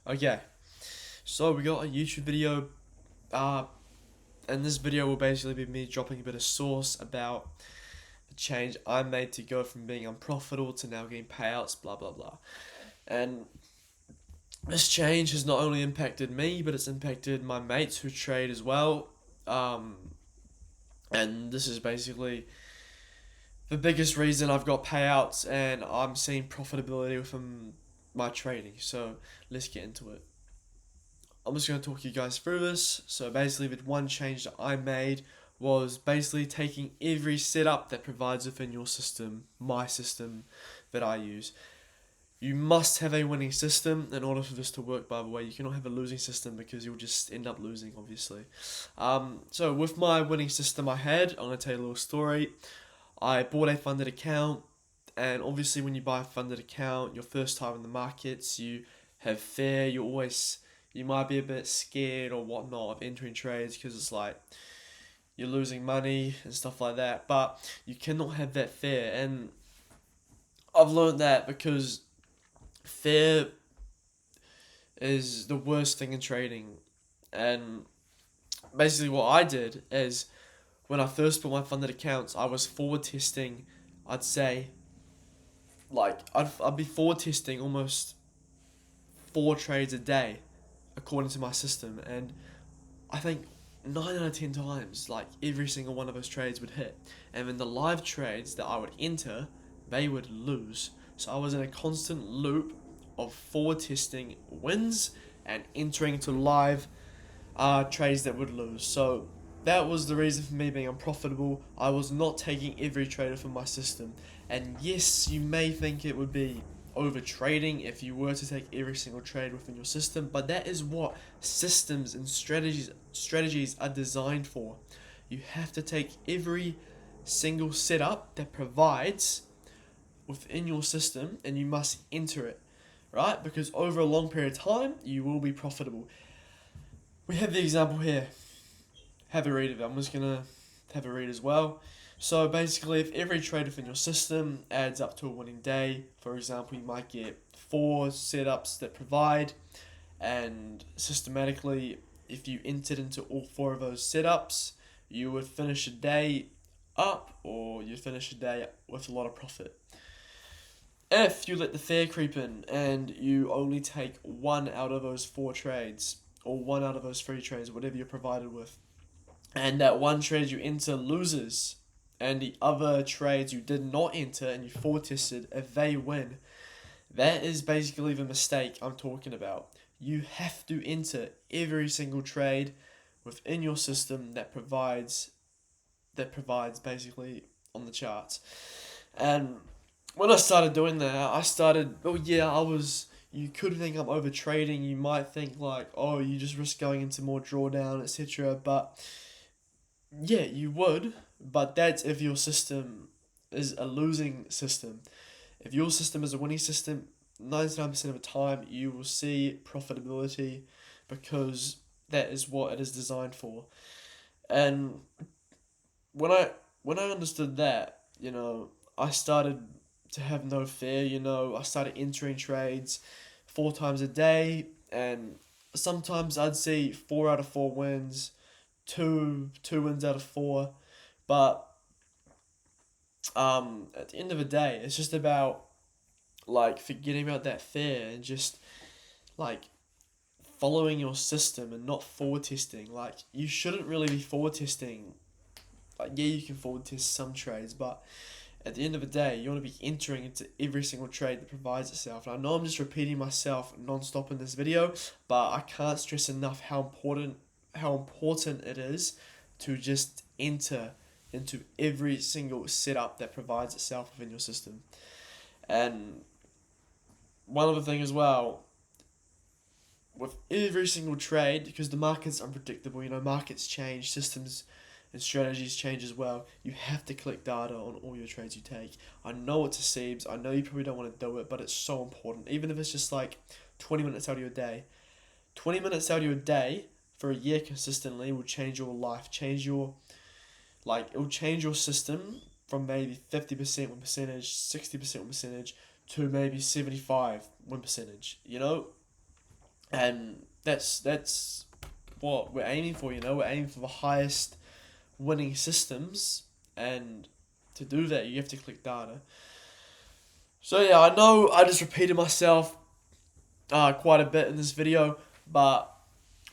Okay, so we got a YouTube video, uh, and this video will basically be me dropping a bit of source about the change I made to go from being unprofitable to now getting payouts, blah blah blah. And this change has not only impacted me, but it's impacted my mates who trade as well. Um, and this is basically the biggest reason I've got payouts and I'm seeing profitability within my trading. So let's get into it. I'm just going to talk you guys through this. So basically, the one change that I made was basically taking every setup that provides within your system, my system that I use. You must have a winning system in order for this to work, by the way. You cannot have a losing system because you'll just end up losing, obviously. So, with my winning system I had, I'm going to tell you a little story. I bought a funded account, and obviously, when you buy a funded account, your first time in the markets, you have fear. You might be a bit scared or whatnot of entering trades because it's like you're losing money and stuff like that. But you cannot have that fear, and I've learned that because fear is the worst thing in trading. And basically, what I did is when I first put my funded accounts, I was forward testing. I'd say I'd be forward testing almost 4 trades a day according to my system, and I think 9 out of 10 times, like every single one of those trades would hit, and then the live trades that I would enter, they would lose. So I was in a constant loop of forward testing wins and entering to live trades that would lose. So that was the reason for me being unprofitable. I was not taking every trader from my system. And yes, you may think it would be over trading if you were to take every single trade within your system, but that is what systems and strategies are designed for. You have to take every single setup that provides within your system and you must enter it, right? Because over a long period of time, you will be profitable. We have the example here. Have a read of it. I'm just gonna have a read as well. So basically, if every trade within your system adds up to a winning day, for example, you might get 4 setups that provide, and systematically, if you entered into all 4 of those setups, you would finish a day up, or you'd finish a day with a lot of profit. If you let the fear creep in and you only take 1 out of those 4 trades, or 1 out of those 3 trades, whatever you're provided with, and that one trade you enter loses, and the other trades you did not enter and you forward tested, if they win, that is basically the mistake I'm talking about. You have to enter every single trade within your system that provides basically on the charts. And when I started doing that, I started. Oh yeah, I was. You could think I'm over trading. You might think like, oh, you just risk going into more drawdown, etc. But yeah, you would, but that's if your system is a losing system. If your system is a winning system, 99% of the time you will see profitability because that is what it is designed for. And when I when I understood that, I started to have no fear, I started entering trades 4 times a day, and sometimes I'd see 4 out of 4 wins, two wins out of 4. But at the end of the day, it's just about like forgetting about that fear and just like following your system and not forward testing. Like you shouldn't really be forward testing. Like yeah, you can forward test some trades, but at the end of the day, you want to be entering into every single trade that provides itself. And I know I'm just repeating myself non-stop in this video, but I can't stress enough how important it is to just enter into every single setup that provides itself within your system. And one other thing as well, with every single trade, because the market's unpredictable, markets change, systems and strategies change as well. You have to collect data on all your trades you take. I know it's a Seebs, I know you probably don't want to do it, but it's so important. Even if it's just like 20 minutes out of your day. 20 minutes out of your day for a year consistently will change your life, it will change your system from maybe 50% win percentage, 60% win percentage to maybe 75 win percentage, And that's what we're aiming for. We're aiming for the highest winning systems, and to do that you have to click data. So yeah, I know I just repeated myself quite a bit in this video, but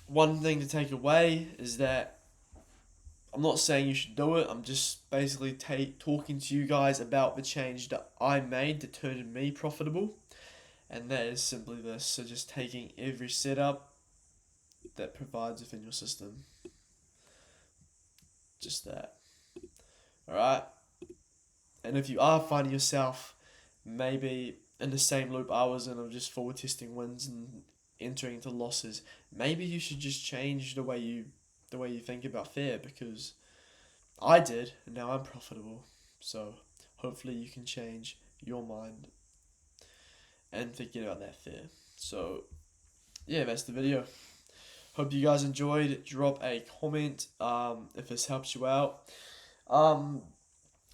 one thing to take away is that I'm not saying you should do it. I'm just basically talking to you guys about the change that I made that turned me profitable, and that is simply this. So just taking every setup that provides within your system. Just that. Alright? And if you are finding yourself maybe in the same loop I was in of just forward testing wins and entering into losses, maybe you should just change the way you think about fair, because I did and now I'm profitable. So hopefully you can change your mind and forget about that fair. So yeah, that's the video. Hope you guys enjoyed. Drop a comment if this helps you out.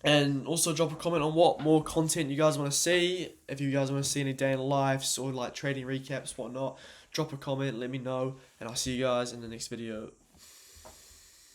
And also drop a comment on what more content you guys want to see. If you guys want to see any day in lives or like trading recaps, whatnot, drop a comment, let me know, and I'll see you guys in the next video.